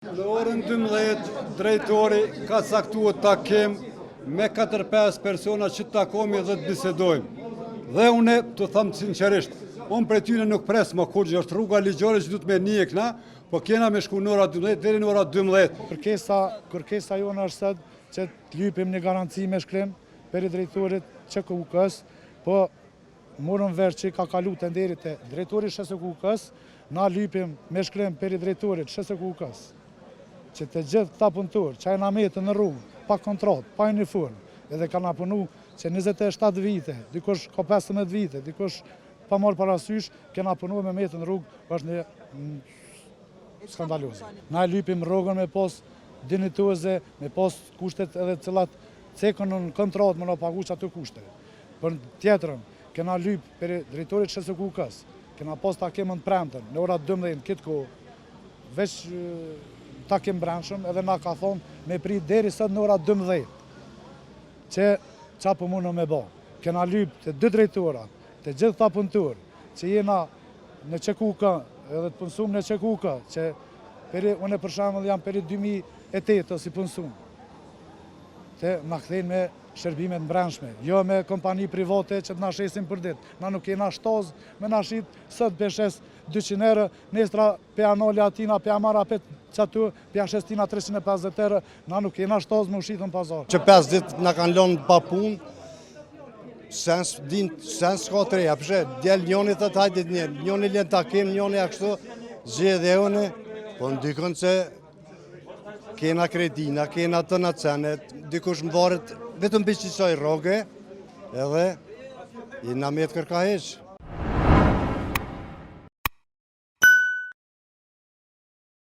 Në orën 12, drejtori ka caktuar takim me 4-5 persona që të takomi dhe të bisedojmë. Dhe une të thamë sinqerisht, unë për tyne nuk presë më kur që është rruga ligjore që du të me njekna, po kena me shku në ora 12 deri në ora 12. Kërkesa jonë është sëtë që të lypim një garanci me shkrim për i drejtorit ÇKUK-s, po morën verë që ka kalu të nderit e drejtorit SHKUK-s, na lypim me shkrim për i drejtorit SHKUK-s. Që të gjithë këta punëtor, që ajna metë në rrugë, pa kontrat, pa uniform, edhe kanë punu që 27 vite, dikush ka 15 vite, dikush pa marrë parasysh, kena punu me metë në rrugë, është një skandaloze. Na lypim rrugën me pas dinituese, me pas kushtet edhe cilat cekën në kontrat më në pagu që atë kushte. Për tjetërën, kena lyp për drejtorit SHKUK-s, kena pas takim në premten, në ora 12 këtë kohë, veç takim brendshëm edhe na ka thonë me prit deri sot në ora 12 që qa për mundë me ba. Kena lyp të dy drejtora, të gjithë ta punëtur, që jena në ÇKUK edhe të punësum në ÇKUK, që une për shembull jam peri 2008 si punësum, të na kthejnë me shërbimet brendshme, jo me kompani private që të na shesin për ditë. Na nuk kena shtaz me na shit sot peshes 200 euro, nestra pe anoli atina, pe amara pe qatu, pe ashestina 350 euro, na nuk kena shtaz me ushit në pazar. Që 5 ditë na kanë lënë pa punë, sens s'ka të reja, përshe, djel njoni të tajtit njoni lën takim, njoni akështu, zgjedhje une, po ndikon që kena kredina, kena të në cenet, dikush më varet vetëm për qësoj roge, edhe i na me të kërka heqë.